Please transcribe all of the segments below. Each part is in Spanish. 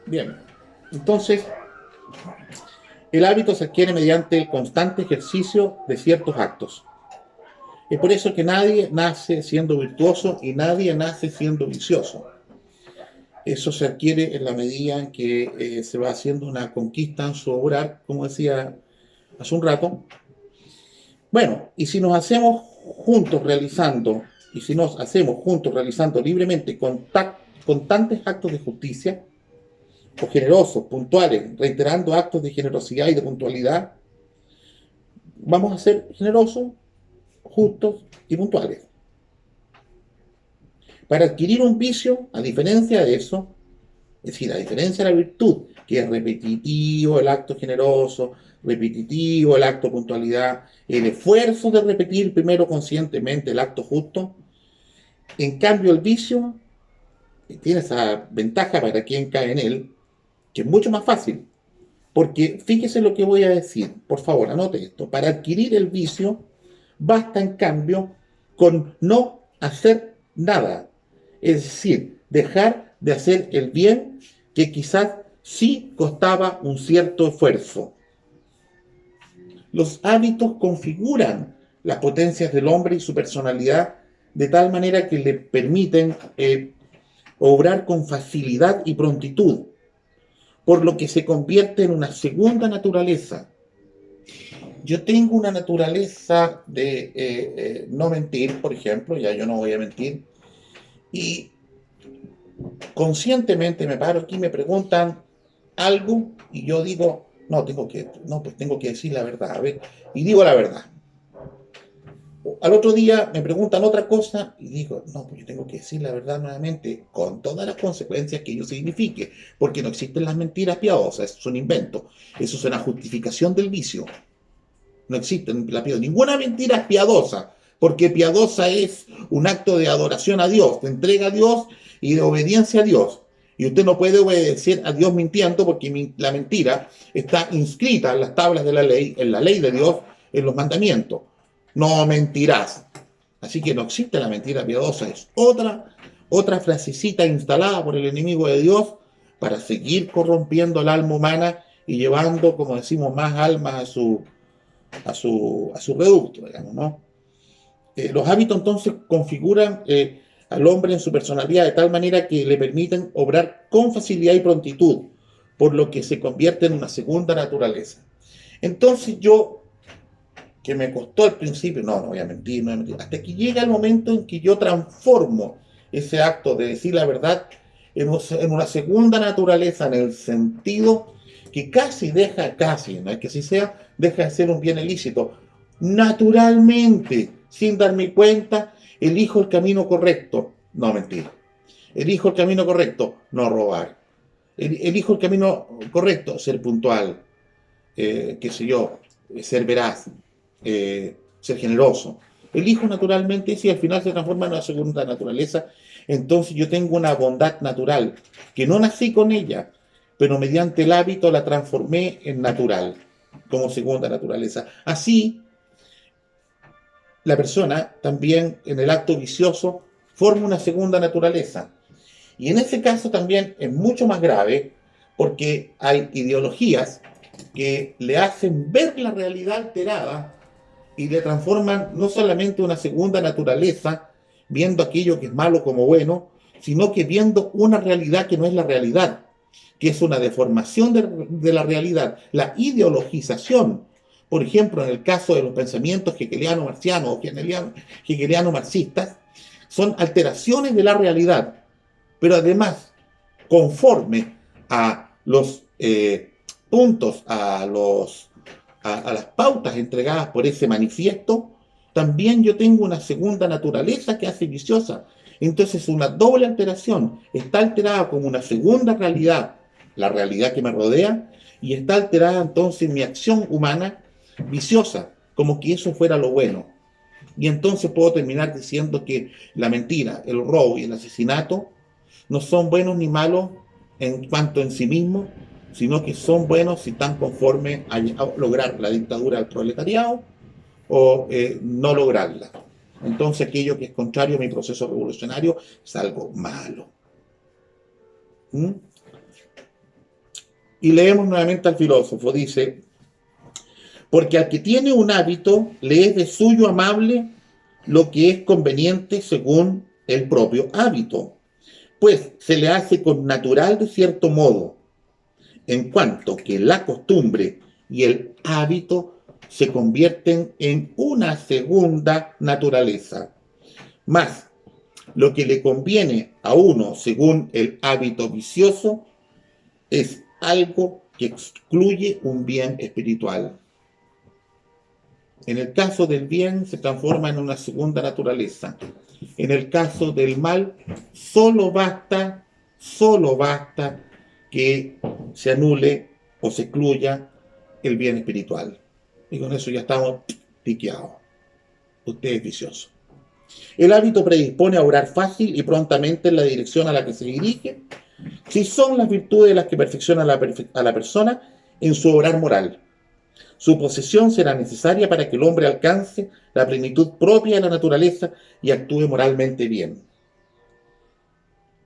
Bien, entonces el hábito se adquiere mediante el constante ejercicio de ciertos actos. Es por eso que nadie nace siendo virtuoso y nadie nace siendo vicioso. Eso se adquiere en la medida en que se va haciendo una conquista en su obrar, como decía hace un rato. Bueno, y si nos hacemos juntos realizando, y si nos hacemos juntos realizando libremente constantes actos de justicia, o generosos, puntuales, reiterando actos de generosidad y de puntualidad, vamos a ser generosos, justos y puntuales. Para adquirir un vicio, a diferencia de eso, es decir, a diferencia de la virtud, que es repetitivo el acto generoso, repetitivo el acto puntualidad, el esfuerzo de repetir primero conscientemente el acto justo, en cambio el vicio tiene esa ventaja para quien cae en él, que es mucho más fácil. Porque fíjese lo que voy a decir, por favor, anote esto. Para adquirir el vicio, basta en cambio con no hacer nada. Es decir, dejar de hacer el bien que quizás sí costaba un cierto esfuerzo. Los hábitos configuran las potencias del hombre y su personalidad de tal manera que le permiten obrar con facilidad y prontitud, por lo que se convierte en una segunda naturaleza. Yo tengo una naturaleza de no mentir, por ejemplo, ya yo no voy a mentir, y conscientemente me paro aquí, me preguntan algo y yo digo, pues tengo que decir la verdad, a ver, y digo la verdad. Al otro día me preguntan otra cosa y digo, no, pues yo tengo que decir la verdad nuevamente, con todas las consecuencias que ello signifique, porque no existen las mentiras piadosas, eso es un invento, eso es una justificación del vicio. No existe ninguna mentira es piadosa, porque piadosa es un acto de adoración a Dios, de entrega a Dios y de obediencia a Dios. Y usted no puede obedecer a Dios mintiendo porque la mentira está inscrita en las tablas de la ley, en la ley de Dios, en los mandamientos. No mentirás. Así que no existe la mentira piadosa, es otra frasecita instalada por el enemigo de Dios para seguir corrompiendo el alma humana y llevando, como decimos, más almas a su reducto, digamos, ¿no? Los hábitos entonces configuran al hombre en su personalidad de tal manera que le permiten obrar con facilidad y prontitud, por lo que se convierte en una segunda naturaleza. Entonces yo, que me costó al principio, no voy a mentir, no voy a mentir, hasta que llega el momento en que yo transformo ese acto de decir la verdad en una segunda naturaleza, en el sentido que casi, no es que así sea, deja de ser un bien ilícito. Naturalmente, sin darme cuenta, elijo el camino correcto, no mentir. Elijo el camino correcto, no robar. Elijo el camino correcto, ser puntual, qué sé yo, ser veraz, ser generoso. Elijo naturalmente y al final se transforma en una segunda naturaleza. Entonces yo tengo una bondad natural, que no nací con ella, pero mediante el hábito la transformé en natural, como segunda naturaleza. Así, la persona también en el acto vicioso forma una segunda naturaleza. Y en ese caso también es mucho más grave porque hay ideologías que le hacen ver la realidad alterada y le transforman no solamente una segunda naturaleza, viendo aquello que es malo como bueno, sino que viendo una realidad que no es la realidad, que es una deformación de la realidad, la ideologización. Por ejemplo, en el caso de los pensamientos hegeliano-marxianos o hegeliano-marxistas, son alteraciones de la realidad, pero además, conforme a los puntos, a las pautas entregadas por ese manifiesto, también yo tengo una segunda naturaleza que hace viciosa. Entonces, una doble alteración. Está alterada como una segunda realidad, la realidad que me rodea, y está alterada entonces mi acción humana viciosa, como que eso fuera lo bueno. Y entonces puedo terminar diciendo que la mentira, el robo y el asesinato no son buenos ni malos en cuanto en sí mismos, sino que son buenos si están conformes a lograr la dictadura del proletariado o no lograrla. Entonces aquello que es contrario a mi proceso revolucionario es algo malo. ¿Mm? Y leemos nuevamente al filósofo, dice, porque al que tiene un hábito le es de suyo amable lo que es conveniente según el propio hábito, pues se le hace con natural de cierto modo, en cuanto que la costumbre y el hábito se convierten en una segunda naturaleza. Más, lo que le conviene a uno según el hábito vicioso es algo que excluye un bien espiritual. En el caso del bien se transforma en una segunda naturaleza. En el caso del mal, solo basta que se anule o se excluya el bien espiritual. Y con eso ya estamos piqueados. Usted es vicioso. El hábito predispone a obrar fácil y prontamente en la dirección a la que se dirige, si son las virtudes las que perfeccionan a la persona en su obrar moral. Su posesión será necesaria para que el hombre alcance la plenitud propia de la naturaleza y actúe moralmente bien.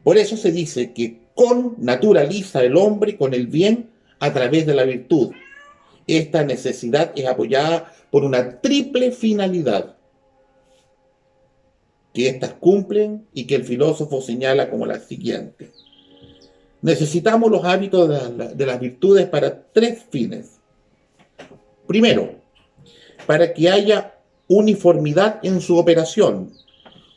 Por eso se dice que connaturaliza el hombre con el bien a través de la virtud. Esta necesidad es apoyada por una triple finalidad, que éstas cumplen y que el filósofo señala como la siguiente. Necesitamos los hábitos de las virtudes para tres fines. Primero, para que haya uniformidad en su operación,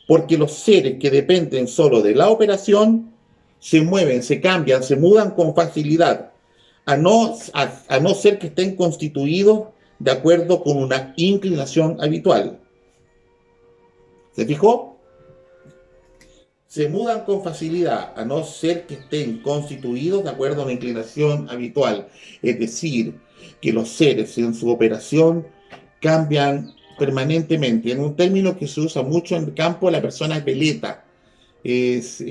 porque los seres que dependen solo de la operación se mueven, se cambian, se mudan con facilidad, a no ser que estén constituidos de acuerdo con una inclinación habitual. ¿Se fijó? Se mudan con facilidad, a no ser que estén constituidos de acuerdo a una inclinación habitual. Es decir, que los seres en su operación cambian permanentemente. En un término que se usa mucho en el campo, la persona es veleta, es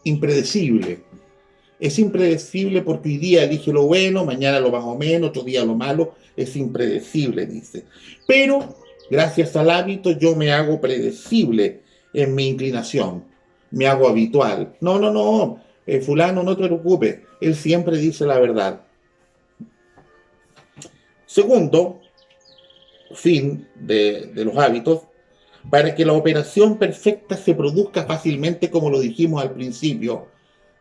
impredecible. Es impredecible porque hoy día elige lo bueno, mañana lo más o menos, otro día lo malo. Es impredecible, dice. Pero gracias al hábito yo me hago predecible en mi inclinación, me hago habitual. No, fulano, no te preocupes, él siempre dice la verdad. Segundo fin de los hábitos, para que la operación perfecta se produzca fácilmente, como lo dijimos al principio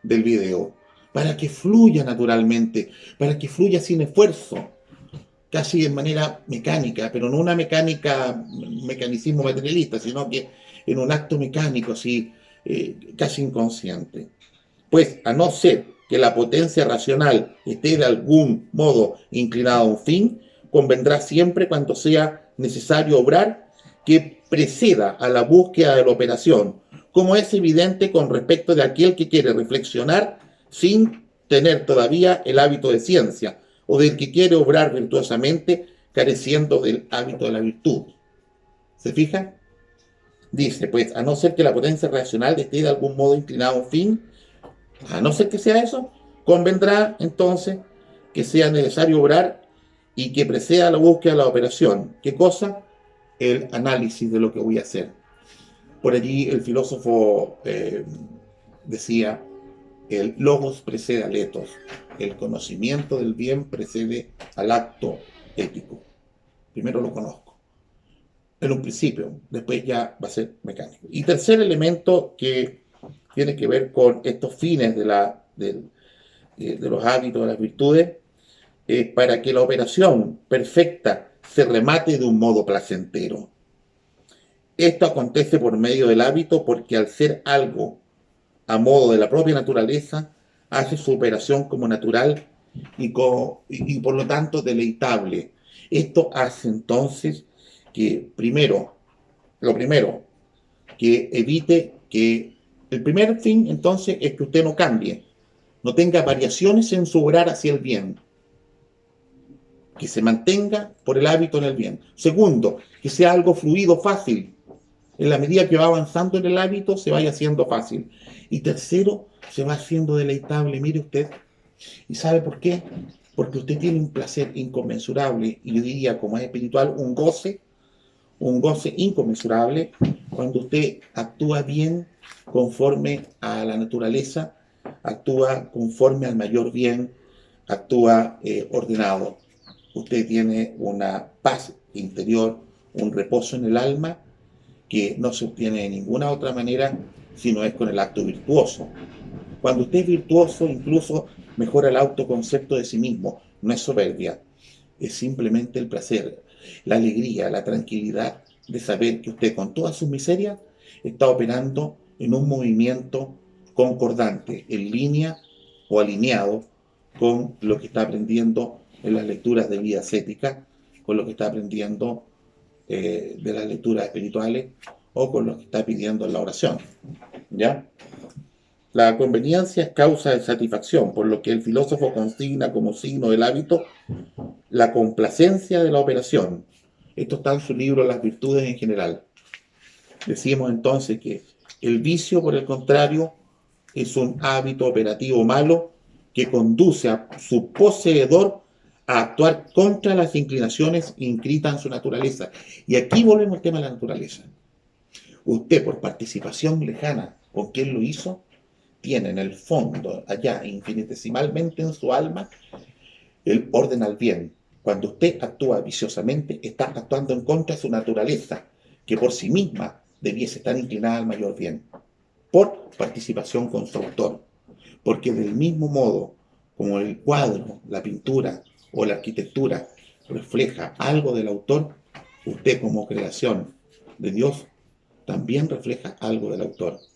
del video, para que fluya naturalmente, para que fluya sin esfuerzo, casi de manera mecánica, pero no una mecánica, mecanicismo materialista, sino que en un acto mecánico, así, casi inconsciente. Pues, a no ser que la potencia racional esté de algún modo inclinada a un fin, convendrá siempre cuando sea necesario obrar que preceda a la búsqueda de la operación, como es evidente con respecto de aquel que quiere reflexionar sin tener todavía el hábito de ciencia, o del que quiere obrar virtuosamente careciendo del hábito de la virtud. ¿Se fija? Dice, pues, a no ser que la potencia racional esté de algún modo inclinada a un fin, a no ser que sea eso, convendrá entonces que sea necesario obrar y que preceda la búsqueda de la operación. ¿Qué cosa? El análisis de lo que voy a hacer. Por allí el filósofo decía, el logos precede al ethos, el conocimiento del bien precede al acto ético. Primero lo conozco, en un principio, después ya va a ser mecánico. Y tercer elemento que tiene que ver con estos fines de los hábitos, de las virtudes, para que la operación perfecta se remate de un modo placentero. Esto acontece por medio del hábito porque al ser algo a modo de la propia naturaleza, hace su operación como natural y por lo tanto deleitable. Esto hace entonces que lo primero, que evite que el primer fin entonces es que usted no cambie, no tenga variaciones en su obrar hacia el bien, que se mantenga por el hábito en el bien. Segundo, que sea algo fluido, fácil. En la medida que va avanzando en el hábito, se vaya haciendo fácil. Y tercero, se va haciendo deleitable, mire usted. ¿Y sabe por qué? Porque usted tiene un placer inconmensurable, y yo diría, como es espiritual, un goce inconmensurable, Cuando usted actúa bien, conforme a la naturaleza, actúa conforme al mayor bien, actúa ordenado. Usted tiene una paz interior, un reposo en el alma que no se obtiene de ninguna otra manera si no es con el acto virtuoso. Cuando usted es virtuoso, incluso mejora el autoconcepto de sí mismo. No es soberbia, es simplemente el placer, la alegría, la tranquilidad de saber que usted con todas sus miserias está operando en un movimiento concordante, en línea o alineado con lo que está aprendiendo en las lecturas de vida ascética, con lo que está aprendiendo de las lecturas espirituales o con lo que está pidiendo en la oración. ¿Ya? La conveniencia es causa de satisfacción, por lo que el filósofo consigna como signo del hábito la complacencia de la operación. Esto está en su libro Las virtudes en general. Decimos entonces que el vicio, por el contrario, es un hábito operativo malo que conduce a su poseedor a actuar contra las inclinaciones inscritas en su naturaleza. Y aquí volvemos al tema de la naturaleza. Usted, por participación lejana con quien lo hizo, tiene en el fondo, allá infinitesimalmente en su alma, el orden al bien. Cuando usted actúa viciosamente, está actuando en contra de su naturaleza, que por sí misma debiese estar inclinada al mayor bien, por participación con su autor. Porque del mismo modo como el cuadro, la pintura o la arquitectura refleja algo del autor, usted como creación de Dios también refleja algo del autor.